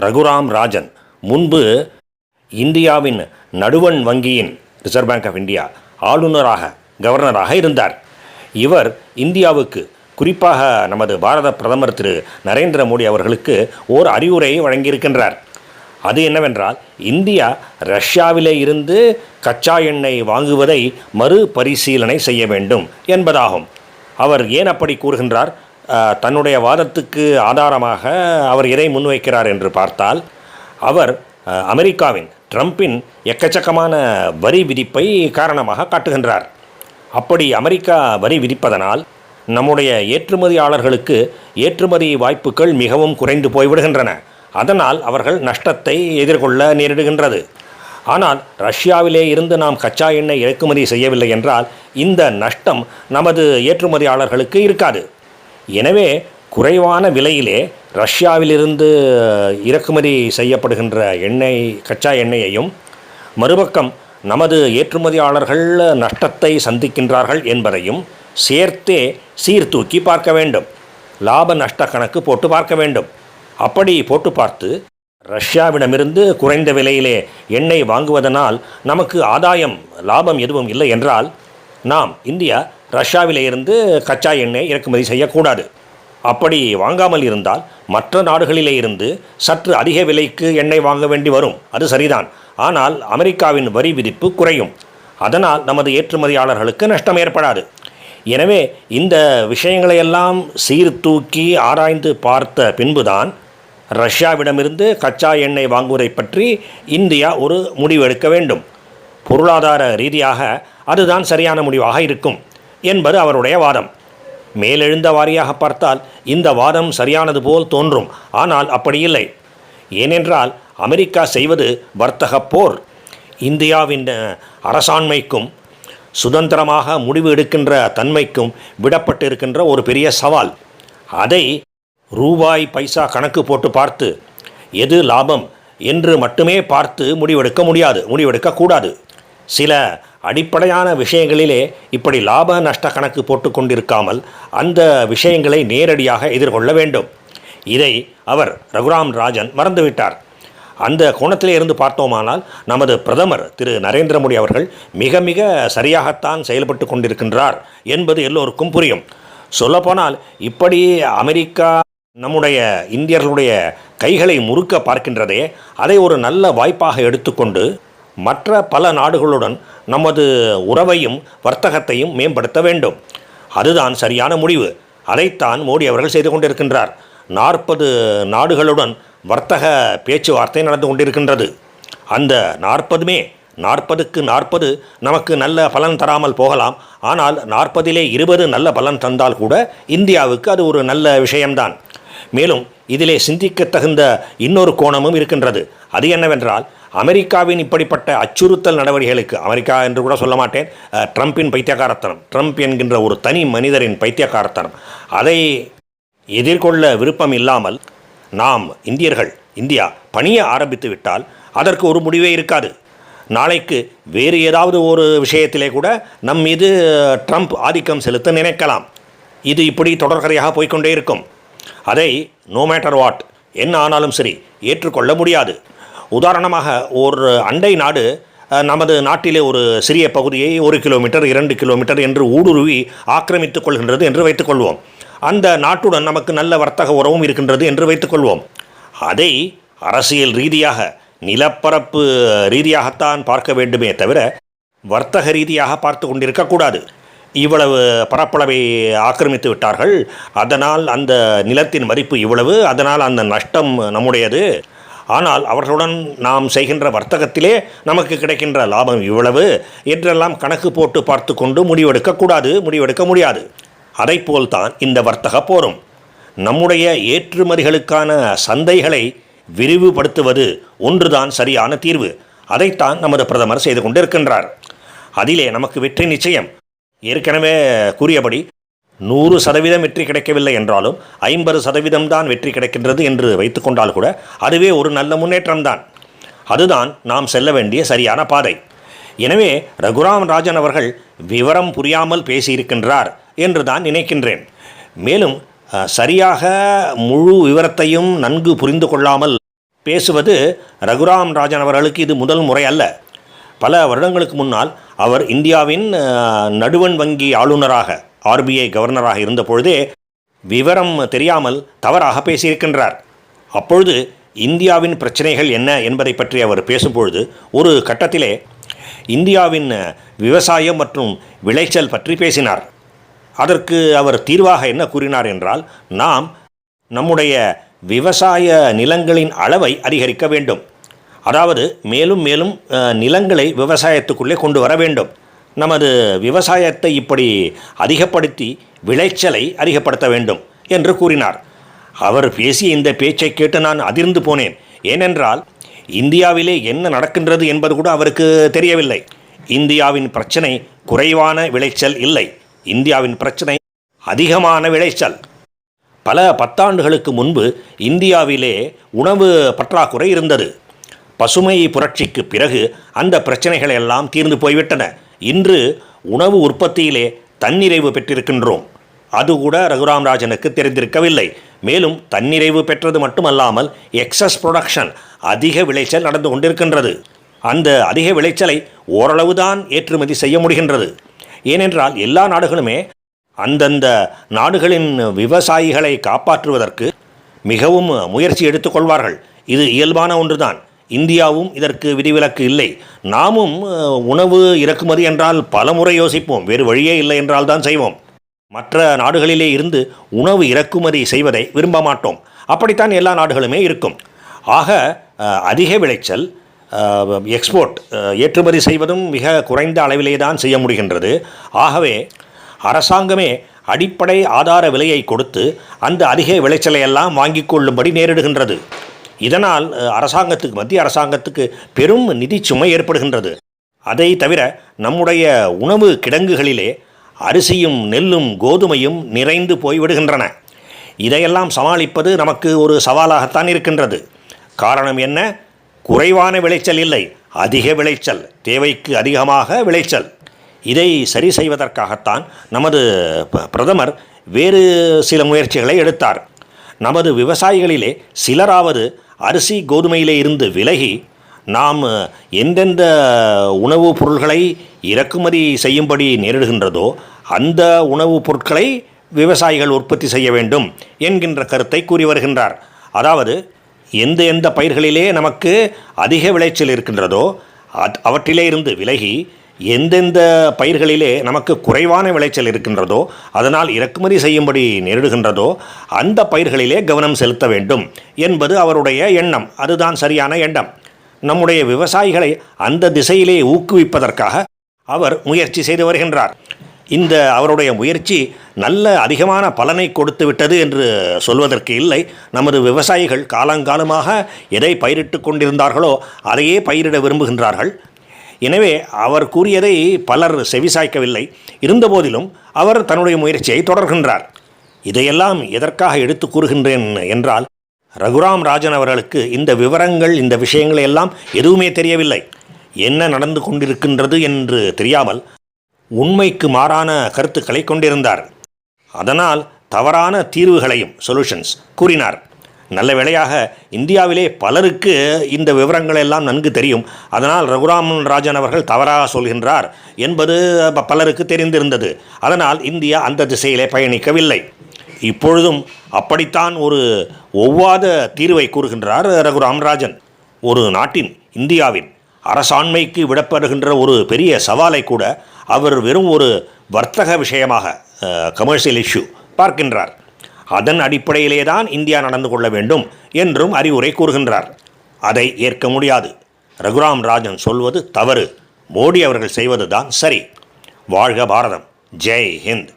ரகுராம் ராஜன் முன்பு இந்தியாவின் நடுவண் வங்கியின் ரிசர்வ் பேங்க் ஆஃப் இந்தியா கவர்னராக இருந்தார். இவர் இந்தியாவுக்கு, குறிப்பாக நமது பாரத பிரதமர் திரு நரேந்திர மோடி அவர்களுக்கு ஓர் அறிவுரையை வழங்கியிருக்கின்றார். அது என்னவென்றால், இந்தியா ரஷ்யாவிலே இருந்து கச்சா எண்ணெய் வாங்குவதை மறுபரிசீலனை செய்ய வேண்டும் என்பதாகும். அவர் ஏன் அப்படி கூறுகின்றார்? தன்னுடைய வாதத்துக்கு ஆதாரமாக அவர் எதை முன்வைக்கிறார் என்று பார்த்தால், அவர் அமெரிக்காவின் ட்ரம்பின் எக்கச்சக்கமான வரி விதிப்பை காரணமாக காட்டுகின்றார். அப்படி அமெரிக்கா வரி விதிப்பதனால் நம்முடைய ஏற்றுமதியாளர்களுக்கு ஏற்றுமதி வாய்ப்புகள் மிகவும் குறைந்து போய்விடுகின்றன. அதனால் அவர்கள் நஷ்டத்தை எதிர்கொள்ள நேரிடுகின்றது. ஆனால் ரஷ்யாவிலே இருந்து நாம் கச்சா எண்ணெய் இறக்குமதி செய்யவில்லை என்றால் இந்த நஷ்டம் நமது ஏற்றுமதியாளர்களுக்கு இருக்காது. எனவே குறைவான விலையிலே ரஷ்யாவிலிருந்து இறக்குமதி செய்யப்படுகின்ற கச்சா எண்ணெயையும், மறுபக்கம் நமது ஏற்றுமதியாளர்கள் நஷ்டத்தை சந்திக்கின்றார்கள் என்பதையும் சேர்த்தே சீர்தூக்கி பார்க்க வேண்டும். லாப நஷ்ட கணக்கு போட்டு பார்க்க வேண்டும். அப்படி போட்டு பார்த்து ரஷ்யாவிடமிருந்து குறைந்த விலையிலே எண்ணெய் வாங்குவதனால் நமக்கு லாபம் எதுவும் இல்லை என்றால், நாம் இந்தியா ரஷ்யாவிலே இருந்து கச்சா எண்ணெய் இறக்குமதி செய்யக்கூடாது. அப்படி வாங்காமல் இருந்தால் மற்ற நாடுகளிலே இருந்து சற்று அதிக விலைக்கு எண்ணெய் வாங்க வேண்டி வரும். அது சரிதான். ஆனால் அமெரிக்காவின் வரி விதிப்பு குறையும். அதனால் நமது ஏற்றுமதியாளர்களுக்கு நஷ்டம் ஏற்படாது. எனவே இந்த விஷயங்களையெல்லாம் சீர்தூக்கி ஆராய்ந்து பார்த்த பின்புதான் ரஷ்யாவிடமிருந்து கச்சா எண்ணெய் வாங்குவதை பற்றி இந்தியா ஒரு முடிவு எடுக்க வேண்டும். பொருளாதார ரீதியாக அதுதான் சரியான முடிவாக இருக்கும் என்பது அவருடைய வாதம். மேலெழுந்த வாரியாக பார்த்தால் இந்த வாதம் சரியானது போல் தோன்றும். ஆனால் அப்படி இல்லை. ஏனென்றால் அமெரிக்கா செய்வது வர்த்தக போர். இந்தியாவின் அரசாண்மைக்கும் சுதந்திரமாக முடிவு எடுக்கின்ற தன்மைக்கும் விடப்பட்டிருக்கின்ற ஒரு பெரிய சவால். அதை ரூபாய் பைசா கணக்கு போட்டு பார்த்து எது லாபம் என்று மட்டுமே பார்த்து முடிவெடுக்கக்கூடாது. சில அடிப்படையான விஷயங்களிலே இப்படி லாப நஷ்ட கணக்கு போட்டு கொண்டிருக்காமல் அந்த விஷயங்களை நேரடியாக எதிர்கொள்ள வேண்டும். இதை அவர் ரகுராம் ராஜன் மறந்துவிட்டார். அந்த கோணத்திலே இருந்து பார்த்தோமானால் நமது பிரதமர் திரு நரேந்திர மோடி அவர்கள் மிக மிக சரியாகத்தான் செயல்பட்டு கொண்டிருக்கின்றார் என்பது எல்லோருக்கும் புரியும். சொல்லப்போனால் இப்படி அமெரிக்கா நம்முடைய இந்தியர்களுடைய கைகளை முறுக்க பார்க்கின்றதே, அதை ஒரு நல்ல வாய்ப்பாக எடுத்துக்கொண்டு மற்ற பல நாடுகளுடன் நமது உறவையும் வர்த்தகத்தையும் மேம்படுத்த வேண்டும். அதுதான் சரியான முடிவு. அதைத்தான் மோடி அவர்கள் செய்து கொண்டிருக்கின்றார். 40 நாடுகளுடன் வர்த்தக பேச்சுவார்த்தை நடந்து கொண்டிருக்கின்றது. அந்த 40க்கு 40 நமக்கு நல்ல பலன் தராமல் போகலாம். ஆனால் 40லே 20 நல்ல பலன் தந்தால் கூட இந்தியாவுக்கு அது ஒரு நல்ல விஷயம்தான். மேலும் இதிலே சிந்திக்க தகுந்த இன்னொரு கோணமும் இருக்கின்றது. அது என்னவென்றால், அமெரிக்காவின் இப்படிப்பட்ட அச்சுறுத்தல் நடவடிக்கைகளுக்கு, அமெரிக்கா என்று கூட சொல்ல மாட்டேன், ட்ரம்பின் பைத்தியக்காரத்தனம், ட்ரம்ப் என்கின்ற ஒரு தனி மனிதரின் பைத்தியக்காரத்தனம், அதை எதிர்கொள்ள விருப்பம் இல்லாமல் நாம் இந்தியா பணிய ஆரம்பித்து விட்டால் அதற்கு ஒரு முடிவே இருக்காது. நாளைக்கு வேறு ஏதாவது ஒரு விஷயத்திலே கூட நம் மீது ட்ரம்ப் ஆதிக்கம் செலுத்த நினைக்கலாம். இது இப்படி தொடர்கதையாக போய்கொண்டே இருக்கும். அதை நோ மேட்டர் வாட், என்ன ஆனாலும் சரி ஏற்றுக்கொள்ள முடியாது. உதாரணமாக, ஒரு அண்டை நாடு நமது நாட்டிலே ஒரு சிறிய பகுதியை 1 கிலோமீட்டர் 2 கிலோமீட்டர் என்று ஊடுருவி ஆக்கிரமித்துக் கொள்கின்றது என்று வைத்துக்கொள்வோம். அந்த நாட்டுடன் நமக்கு நல்ல வர்த்தக உறவும் இருக்கின்றது என்று வைத்துக்கொள்வோம். அதை அரசியல் ரீதியாக, நிலப்பரப்பு ரீதியாகத்தான் பார்க்க வேண்டுமே தவிர வர்த்தக ரீதியாக பார்த்து கொண்டிருக்கக்கூடாது. இவ்வளவு பரப்பளவை ஆக்கிரமித்து விட்டார்கள், அதனால் அந்த நிலத்தின் மதிப்பு இவ்வளவு, அதனால் அந்த நஷ்டம் நம்முடையது, ஆனால் அவர்களுடன் நாம் செய்கின்ற வர்த்தகத்திலே நமக்கு கிடைக்கின்ற லாபம் இவ்வளவு என்றெல்லாம் கணக்கு போட்டு பார்த்து கொண்டு முடிவெடுக்க முடியாது. அதைப்போல்தான் இந்த வர்த்தக போரும். நம்முடைய ஏற்றுமதிகளுக்கான சந்தைகளை விரிவுபடுத்துவது ஒன்றுதான் சரியான தீர்வு. அதைத்தான் நமது பிரதமர் செய்து கொண்டிருக்கின்றார். அதிலே நமக்கு வெற்றி நிச்சயம். ஏற்கனவே கூறியபடி 100% வெற்றி கிடைக்கவில்லை என்றாலும் 50% தான் வெற்றி கிடைக்கின்றது என்று வைத்துக்கொண்டால் கூட அதுவே ஒரு நல்ல முன்னேற்றம்தான். அதுதான் நாம் செல்ல வேண்டிய சரியான பாதை. எனவே ரகுராம் ராஜன் அவர்கள் விவரம் புரியாமல் பேசியிருக்கின்றார் என்று தான் நினைக்கின்றேன். மேலும் சரியாக முழு விவரத்தையும் நன்கு புரிந்து கொள்ளாமல் பேசுவது ரகுராம் ராஜன் அவர்களுக்கு இது முதல் முறை அல்ல. பல வருடங்களுக்கு முன்னால் அவர் இந்தியாவின் நடுவண் வங்கி ஆளுநராக, ஆர்பிஐ கவர்னராக இருந்த பொழுதே விவரம் தெரியாமல் தவறாக பேசியிருக்கின்றார். அப்பொழுது இந்தியாவின் பிரச்சனைகள் என்ன என்பதை பற்றி அவர் பேசும்பொழுது ஒரு கட்டத்திலே இந்தியாவின் விவசாயம் மற்றும் விளைச்சல் பற்றி பேசினார். அதற்கு அவர் தீர்வாக என்ன கூறினார் என்றால், நாம் நம்முடைய விவசாய நிலங்களின் அளவை அதிகரிக்க வேண்டும். அதாவது மேலும் மேலும் நிலங்களை விவசாயத்துக்குள்ளே கொண்டு வர வேண்டும். நமது விவசாயத்தை இப்படி அதிகப்படுத்தி விளைச்சலை அதிகப்படுத்த வேண்டும் என்று கூறினார். அவர் பேசிய இந்த பேச்சை கேட்டு நான் அதிர்ந்து போனேன். ஏனென்றால் இந்தியாவிலே என்ன நடக்கின்றது என்பது கூட அவருக்கு தெரியவில்லை. இந்தியாவின் பிரச்சனை குறைவான விளைச்சல் இல்லை, இந்தியாவின் பிரச்சனை அதிகமான விளைச்சல். பல பத்தாண்டுகளுக்கு முன்பு இந்தியாவிலே உணவு பற்றாக்குறை இருந்தது. பசுமை புரட்சிக்கு பிறகு அந்த பிரச்சனைகள் எல்லாம் தீர்ந்து போய்விட்டன. இன்று உணவு உற்பத்தியிலே தன்னிறைவு பெற்றிருக்கின்றோம். அது கூட ரகுராம் ராஜனுக்கு தெரிந்திருக்கவில்லை. மேலும் தன்னிறைவு பெற்றது மட்டுமல்லாமல் எக்ஸஸ் ப்ரொடக்ஷன், அதிக விளைச்சல் நடந்து கொண்டிருக்கின்றது. அந்த அதிக விளைச்சலை ஓரளவுதான் ஏற்றுமதி செய்ய முடிகின்றது. ஏனென்றால் எல்லா நாடுகளுமே அந்தந்த நாடுகளின் விவசாயிகளை காப்பாற்றுவதற்கு மிகவும் முயற்சி எடுத்துக்கொள்வார்கள். இது இயல்பான ஒன்றுதான். இந்தியாவும் இதற்கு விதிவிலக்கு இல்லை. நாமும் உணவு இறக்குமதி என்றால் பல முறை யோசிப்போம், வேறு வழியே இல்லை என்றால் தான் செய்வோம். மற்ற நாடுகளிலே இருந்து உணவு இறக்குமதி செய்வதை விரும்ப மாட்டோம். அப்படித்தான் எல்லா நாடுகளுமே இருக்கும். ஆக அதிக விளைச்சல், எக்ஸ்போர்ட், ஏற்றுமதி செய்வதும் மிக குறைந்த அளவிலே தான் செய்ய முடிகின்றது. ஆகவே அரசாங்கமே அடிப்படை ஆதார விலையை கொடுத்து அந்த அதிக விளைச்சலை எல்லாம் வாங்கிக் கொள்ளும்படி நேரிடுகின்றது. இதனால் அரசாங்கத்துக்கு, மத்திய அரசாங்கத்துக்கு பெரும் நிதி சுமை ஏற்படுகின்றது. அதை தவிர நம்முடைய உணவு கிடங்குகளிலே அரிசியும் நெல்லும் கோதுமையும் நிறைந்து போய்விடுகின்றன. இதையெல்லாம் சமாளிப்பது நமக்கு ஒரு சவாலாகத்தான் இருக்கின்றது. காரணம் என்ன? குறைவான விளைச்சல் இல்லை, அதிக விளைச்சல், தேவைக்கு அதிகமாக விளைச்சல். இதை சரி செய்வதற்காகத்தான் நமது பிரதமர் வேறு சில முயற்சிகளை எடுத்தார். நமது விவசாயிகளிலே சிலராவது அரிசி கோதுமையிலே இருந்து விலகி நாம் எந்தெந்த உணவுப் பொருள்களை இறக்குமதி செய்யும்படி நேரிடுகின்றதோ அந்த உணவுப் பொருட்களை விவசாயிகள் உற்பத்தி செய்ய வேண்டும் என்கின்ற கருத்தை கூறி வருகின்றார். அதாவது எந்த பயிர்களிலே நமக்கு அதிக விளைச்சல் இருக்கின்றதோ அவற்றிலே இருந்து விலகி எந்தெந்த பயிர்களிலே நமக்கு குறைவான விளைச்சல் இருக்கின்றதோ, அதனால் இறக்குமதி செய்யும்படி நேரிடுகின்றதோ அந்த பயிர்களிலே கவனம் செலுத்த வேண்டும் என்பது அவருடைய எண்ணம். அதுதான் சரியான எண்ணம். நம்முடைய விவசாயிகளை அந்த திசையிலே ஊக்குவிப்பதற்காக அவர் முயற்சி செய்து வருகின்றார். இந்த அவருடைய முயற்சி நல்ல அதிகமான பலனை கொடுத்து விட்டது என்று சொல்வதற்கு இல்லை. நமது விவசாயிகள் காலங்காலமாக எதை பயிரிட்டு கொண்டிருந்தார்களோ அதையே பயிரிட விரும்புகின்றார்கள். எனவே அவர் கூறியதை பலர் செவிசாய்க்கவில்லை. இருந்தபோதிலும் அவர் தன்னுடைய முயற்சியை தொடர்கின்றார். இதையெல்லாம் எதற்காக எடுத்து கூறுகின்றேன் என்றால், ரகுராம் ராஜன் அவர்களுக்கு இந்த விவரங்கள், இந்த விஷயங்களை எல்லாம் எதுவுமே தெரியவில்லை. என்ன நடந்து கொண்டிருக்கின்றது என்று தெரியாமல் உண்மைக்கு மாறான கருத்துக்களை கொண்டிருந்தார். அதனால் தவறான தீர்வுகளையும், சொல்யூஷன்ஸ் கூறினார். நல்ல வேளையாக இந்தியாவிலே பலருக்கு இந்த விவரங்கள் எல்லாம் நன்கு தெரியும். அதனால் ரகுராம் ராஜன் அவர்கள் தவறாக சொல்கின்றார் என்பது பலருக்கு தெரிந்திருந்தது. அதனால் இந்தியா அந்த திசையிலே பயணிக்கவில்லை. இப்பொழுதும் அப்படித்தான் ஒரு ஒவ்வாத தீர்வை கூறுகின்றார் ரகுராம் ராஜன். ஒரு நாட்டின், இந்தியாவின் அரசாண்மைக்கு விடப்படுகின்ற ஒரு பெரிய சவாலை கூட அவர் வெறும் ஒரு வர்த்தக விஷயமாக, கமர்ஷியல் இஷ்யூ பார்க்கின்றார். அதன் அடிப்படையிலே தான் இந்தியா நடந்து கொள்ள வேண்டும் என்றும் அறிவுரை கூறுகின்றார். அதை ஏற்க முடியாது. ரகுராம் ராஜன் சொல்வது தவறு. மோடி அவர்கள் செய்வது தான் சரி. வாழ்க பாரதம். ஜெய் ஹிந்த்.